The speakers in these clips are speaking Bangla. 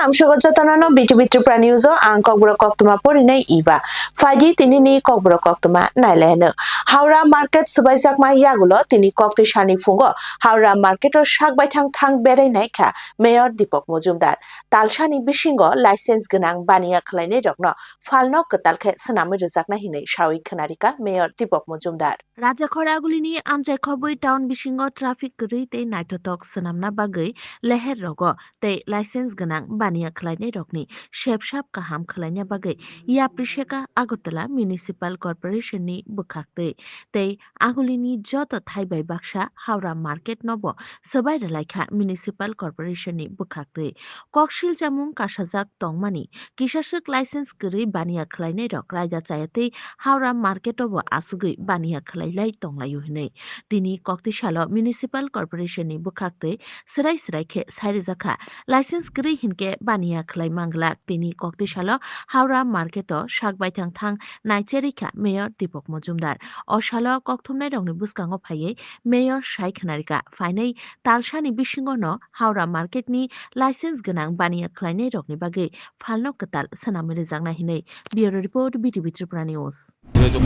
hamshago jotanano BTV Tripura News ang kokbro koktuma porinai iba faji tini ni kokbro koktuma nailehno Haura Market subaijak yagulo tini kokti shani fungo Haura Market o shakbai thang berai naikha Mayor Deepak Mojumdar talshani bisingo license gonang baniya khlainai rokno falno katalkhe sanami rujakna hinai shawi khanarika Mayor Deepak Mojumdar Rajakhoragulini amjai khoboi town bisingo traffic gri tei naitotok sanamna bagai leher rogo tei license gonang baniya khlainai rokni shepshap kaham khlaina bagai ya prisheka Agartala Municipal Corporation ni bukhaktei tei agulini joto thaibai baksa Haura Market nobo sabai relaikha Municipal Corporation ni bukhaktei kokshil jamung kasajak tongmani kisasuk license gri baniya khlainai rok raida chayatei Haura Market obo asugui baniya khlailai tonglayu hinai tini koktisalo Municipal Corporation ni bukhaktei serai khe sairijaka license gri hinke baniya khlai mangla tini koktisalo Haura Market o shakbai thang naicherika Mayor Deepak Mojumdar o salo kokthumnai rokni buskango phaiye Mayor Shai Khanarika fainai talsani bisingo no Haura Market ni license gonang baniya khlainai rokni bagai falno katal sanami rijangna hinai Bureau Report BTV Tripura News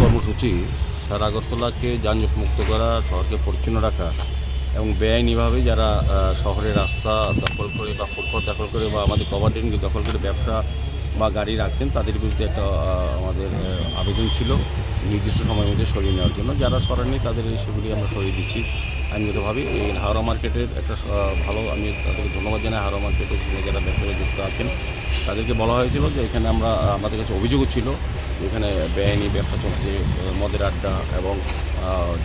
কর্মসূচি সারা আগরতলাকে যানজট মুক্ত করা, শহরকে পরিচ্ছন্ন রাখা এবং বেআইনিভাবে যারা শহরের রাস্তা দখল করে বা ফুটপাত দখল করে বা আমাদের কভার ড্রেন দখল করে ব্যবসা বা গাড়ি রাখছেন তাদের বিরুদ্ধে একটা আমাদের আবেদন ছিল নির্দিষ্ট সময়ের মধ্যে সরিয়ে নেওয়ার জন্য। যারা সরাননি তাদের সেগুলি আমরা সরিয়ে দিচ্ছি আইনগতভাবে। এই হাওড়া মার্কেটের একটা ভালো, আমি তাদেরকে ধন্যবাদ জানাই। হাওড়া মার্কেটের যারা ব্যবসায়ী যুক্ত আছেন তাদেরকে বলা হয়েছিল যে এখানে আমাদের কাছে অভিযোগও ছিল এখানে বেআইনি ব্যবসা চলছে, মদের আড্ডা এবং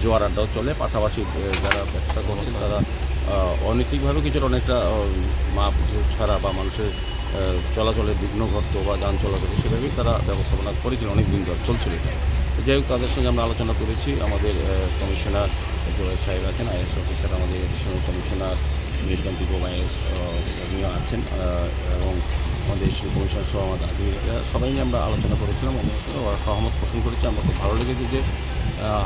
জোয়ার আড্ডাও চলে। পাশাপাশি যারা ব্যবসা করছেন তারা অনৈতিকভাবে কিছুটা অনেকটা মাপ ছাড়া বা মানুষের চলাচলের বিঘ্ন ঘটতো বা যান চলাচল সেভাবেই তারা ব্যবস্থাপনা করেছিল, অনেক দিন ধরে চলছিল এটা। যাই হোক, তাদের সঙ্গে আমরা আলোচনা করেছি। আমাদের কমিশনার সাহেব আছেন, আইএস অফিসার, আমাদের additional commissioner Nirban Dipak IAS উনিও আছেন এবং আমাদের সেই কমিশনার সহ আমাদের আধিকারিকরা সবাই নিয়ে আমরা আলোচনা করেছিলাম। ওরা সহমত পোষণ করেছে। আমরা খুব ভালো লেগেছে যে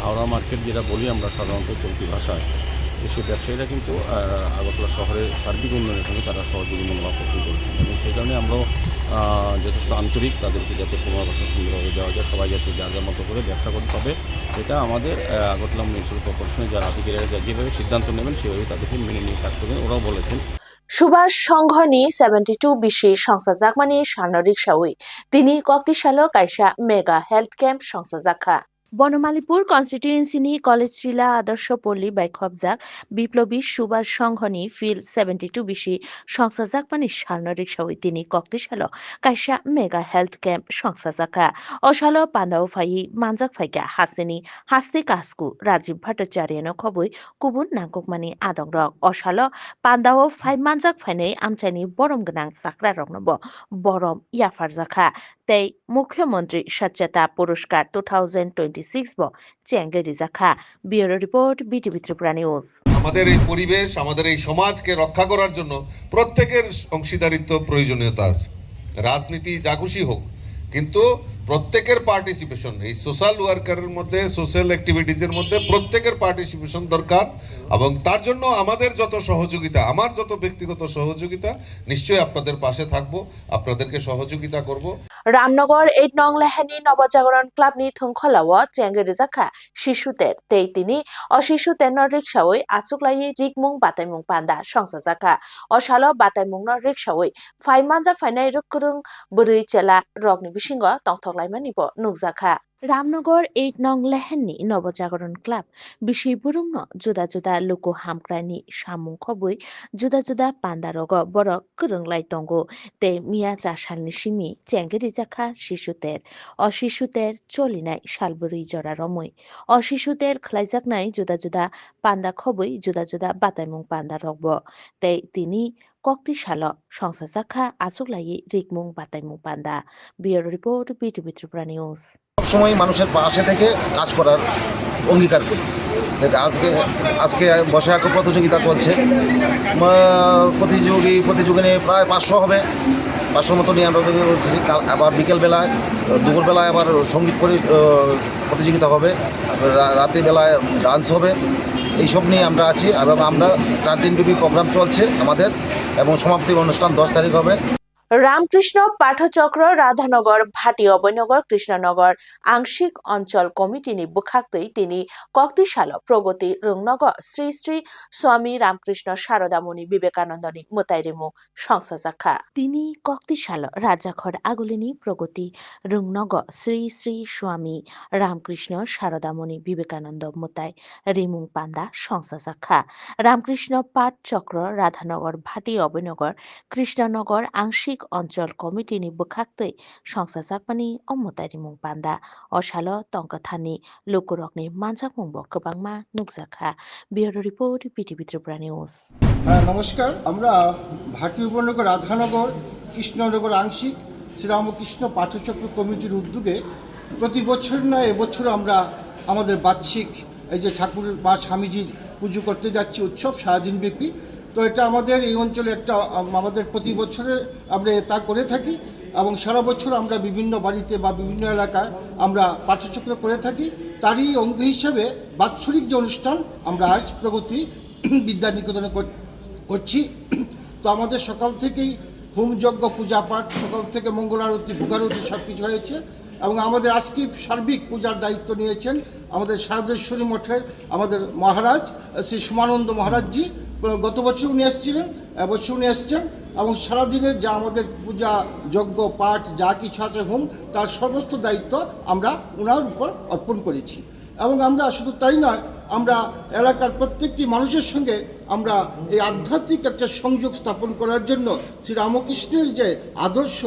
হাওড়া মার্কেট যেটা বলি আমরা সাধারণত চলতি ভাষায়, সেই ব্যবসায়ীরা কিন্তু আগরতলা শহরের সার্বিক উন্নয়নের সঙ্গে তারা সহযোগী মনোভাব পোষণ করেছেন এবং সেই কারণে আমরাও যথেষ্ট আন্তরিক তাদেরকে যাতে পুনর্বাসন সুন্দরভাবে দেওয়া যায়, সবাই যাতে যার যার মতো করে ব্যবসা করতে হবে, এটা আমাদের আগরতলা মিউনিসিপ্যাল কর্পোরেশনের যারা আধিকারিকরা যেভাবে সিদ্ধান্ত নেবেন সেভাবে তাদেরকে মেনে নিয়ে কাজ করবেন, ওরাও বলেছেন। সুভাষ সংঘনি 72 বিশি সংসাজাকমানি সানো রিক্সাউই তিনি কক্টিশালো কাইসা মেগা হেলথ ক্যাম্প সংসাজাখা বনমালীপুর কনস্টিটিউয়েন্সিনি কলেজ জিলা আদর্শ পল্লী বাইখবজাক বিপ্লবী সুভাষ সংঘনি ফিল 72 বিশি সংসাজাকমানি সানো রিক্সাউই তিনি কক্টিশালো কাইসা মেগা হেলথ ক্যাম্প সংসাজাখা অশালো পান্দাও ফাই মানজাক ফাইকা হাসিনি হাস্তে কাসকু রাজীব ভট্টাচার্যনো খবই কুবুন নাংকুকমানি আদংরক অশালো পান্দাও ফাই মানজাক ফাইনাই আমচাইনি বরম গনাং সাকরা রকনব বরম ইয়াফারজাখা তৈ মুখ্যমন্ত্রী স্বচ্ছতা পুরস্কার 2026 ব চেঙ্গে রিজাখা। Bureau report BTV Tripura news. আমাদের এই পরিবেশ, আমাদের এই সমাজকে রক্ষা করার জন্য প্রত্যেকের অংশীদারিত্ব প্রয়োজনীয়তা আছে। রাজনীতি যা খুশি হোক, কিন্তু প্রত্যেকের পার্টিসিপেশন, এই সোশ্যাল ওয়ার্কারের মধ্যে, সোশ্যাল অ্যাক্টিভিটিজের মধ্যে প্রত্যেকের পার্টিসিপেশন দরকার এবং তার জন্য আমাদের যত সহযোগিতা, আমার যত ব্যক্তিগত সহযোগিতা, নিশ্চয়ই আপনাদের পাশে থাকব, আপনাদেরকে সহযোগিতা করব। রামনগর 8 নং লেহানি নবজাগরণ ক্লাবনি থুংখলাও চেঙ্গে রিজাখা শিশুতের তেই তিনি অশিশুতের ন রিক্সাওই আচুকলাই রিকমুং বাতাইমুং পান্দা সংসাজাখা অশালো বাতাইমুং ন রিক্সাওই ফাই মানজাক ফাইনাই রুকুরুং বুরুই চেলা রগনি বিসিঙ্গ তংথকলাইমানিব নুকজাখা। রামনগর 8 নং লেহাননি নবজাগরণ ক্লাব বিশি বুরুংন জুদা জুদা লোকো হামক্রানি সামুং খবই জুদা জুদা পান্দা রগ বড় কুরুংলাই তঙ্গো তে মিয়া চাশালনি সিমি চেঙ্গেরি জাখা শিশুতের অশিশুতের চলিনাই শালবুরি জরা রমই অশিশুতের খ্লাইজাকনাই জুদা জুদা পান্দা খবই জুদা জুদা বাতাইমুং পান্দা রগব তে তিনি কক্তিশাল সংসার জাখা আচুকলাই রিকমুং বাতাইমুং পান্দা। Bureau report BTV Tripura news. সবসময় মানুষের পাশে থেকে কাজ করার অঙ্গীকার করি। আজকে বসে আঁকো প্রতিযোগিতা চলছে। প্রতিযোগিনী প্রায় 500 হবে, 500 মতো নিয়ে আমরা আবার বিকেলবেলায়, দুপুরবেলায় আবার সঙ্গীত প্রতিযোগিতা হবে, রাত্রিবেলায় ডান্স হবে। এইসব নিয়ে আমরা আছি এবং আমরা 4 দিনব্যাপী প্রোগ্রাম চলছে আমাদের এবং সমাপ্তি অনুষ্ঠান 10 তারিখ হবে। রামকৃষ্ণ পাঠচক্র রাধানগর ভাটি অবৈনগর কৃষ্ণনগর আংশিক অঞ্চল কমিটি নি বুখাক্তই তিনি কক্তিশাল প্রগতি রুংনগর শ্রী শ্রী স্বামী রামকৃষ্ণ শারদামণি বিবেকানন্দনি মোতাইরিমু সংসাজাখা তিনি কক্তিশাল রাজাখর আগুলিনি প্রগতি রুংনগর শ্রী শ্রী স্বামী রামকৃষ্ণ শারদামণি বিবেকানন্দ মোতাই রিমুং পান্দা সংসাজাখা রামকৃষ্ণ পাঠ চক্র রাধানগর ভাটি অবৈনগর কৃষ্ণনগর আংশিক অঞ্চল কমিটি নি বুখাক্তই সংসাজাকমানি অম্মতাইরিমুং পান্দা অশাল তংকাথানি লোকরকনি মানজাকমুং বকবাংমা নুকজাখা bureau report PTV Tripura news. নমস্কার, আমরা ভাটি উপনগর রাধানগর কৃষ্ণনগর আংশিক শ্রীরামকৃষ্ণ পাঠচক্র কমিটির উদ্যোগে প্রতি বছর নয় এবছর আমরা আমাদের বার্ষিক এই যে ঠাকুরের বা স্বামীজির পুজো করতে যাচ্ছি উৎসব সারাদিন ব্যাপী। তো এটা আমাদের এই অঞ্চলে একটা আমাদের প্রতি বছরে আমরা তা করে থাকি এবং সারা বছর আমরা বিভিন্ন বাড়িতে বা বিভিন্ন এলাকায় আমরা পাঠচক্র করে থাকি। তারই অঙ্গ হিসাবে বাৎসরিক যে অনুষ্ঠান আমরা আজ প্রগতি বিদ্যা নিকেতনে করছি। তো আমাদের সকাল থেকেই হোমযজ্ঞ পূজা পাঠ, সকাল থেকে মঙ্গল আরতি ভোগারতি সব কিছু হয়েছে এবং আমাদের আজকে সার্বিক পূজার দায়িত্ব নিয়েছেন আমাদের শারদেশ্বরী মঠের আমাদের মহারাজ শ্রী সুমানন্দ মহারাজজি। গত বছর উনি এসেছিলেন, এবছর উনি এসছেন এবং সারাদিনের যা আমাদের পূজা যজ্ঞ পাঠ যা কিছু আছে হোম তার সমস্ত দায়িত্ব আমরা ওনার উপর অর্পণ করেছি। এবং আমরা শুধু তাই নয়, আমরা এলাকার প্রত্যেকটি মানুষের সঙ্গে আমরা এই আধ্যাত্মিক একটা সংযোগ স্থাপন করার জন্য শ্রী রামকৃষ্ণের যে আদর্শ,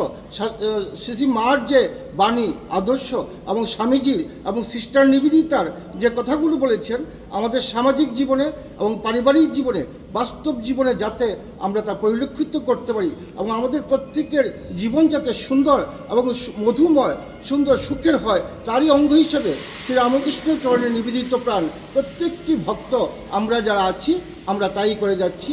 শ্রী মার যে বাণী আদর্শ এবং স্বামীজির এবং সিস্টার নিবেদিতার যে কথাগুলো বলেছেন আমাদের সামাজিক জীবনে এবং পারিবারিক জীবনে বাস্তব জীবনে যাতে আমরা তা পরিলক্ষিত করতে পারি এবং আমাদের প্রত্যেকের জীবন যাতে সুন্দর এবং মধুময় সুন্দর সুখের হয় তারই অঙ্গ হিসেবে শ্রী রামকৃষ্ণের চরণে নিবেদিত প্রাণ প্রত্যেকটি ভক্ত আমরা যারা আছি আমরা তাই করে যাচ্ছি।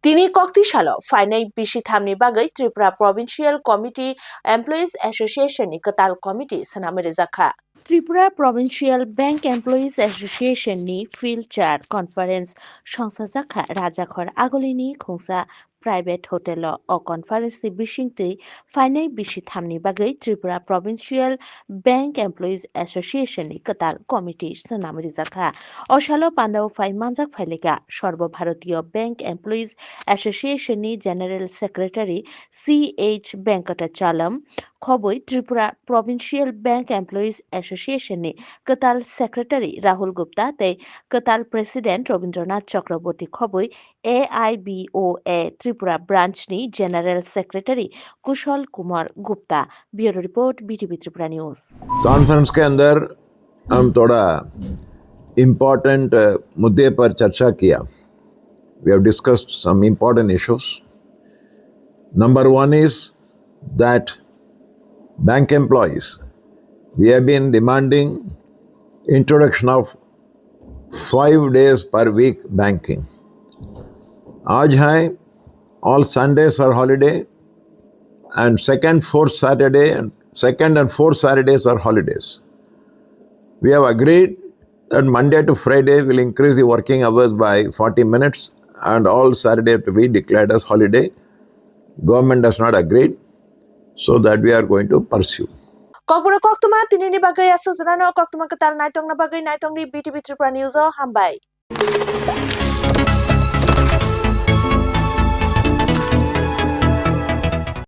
তিনি কক্তিশাল ফাইনাই বিশি থামনি বাগৈ Tripura provincial committee employees association নি কতাল কমিটি সনামে জাখা Tripura provincial bank employees association নি ফিল্ড চার কনফারেন্স সংসাজাখা রাজাখর আগলিনি খুংসা প্রাইভেট হোটেল অ কনফারেন্স ni বিশিংতৈ ফাইনাই বিশি থামনি বাগৈ Tripura provincial bank employees association ni কতাল কমিটি সনামে জাখা অশালো পান্দাও ফাই মানজাক ফাইলেগা সর্বভারতীয় bank employees association ni general secretary CH Venkatachalam খবই Tripura provincial bank employees association ni কতাল সেক্রেটারি রাহুল গুপ্তা তে কতাল প্রেসিডেন্ট রবীন্দ্রনাথ চক্রবর্তী খবই AIBOA ত্রিপুরা ব্রাঞ্চ নি general secretary Kushal Kumar Gupta. Bureau report BTV Tripura news. Conference के अंदर हम थोड़ा इम्पोर्टेंट मुद्दे पर चर्चा किया। We have discussed some important issues. Number one is that bank employees, we have been demanding introduction of 5 days per week banking. आज है all Sundays are holiday and second and fourth Saturdays are holidays. We have agreed that Monday to Friday will increase the working hours by 40 minutes and all Saturday to be declared as holiday. Government does not agree, so that we are going to pursue. Kokbura koktuma tinini bagai asojana koktuma ketal naitong na bagai naitong di BTV Tripura News hambai.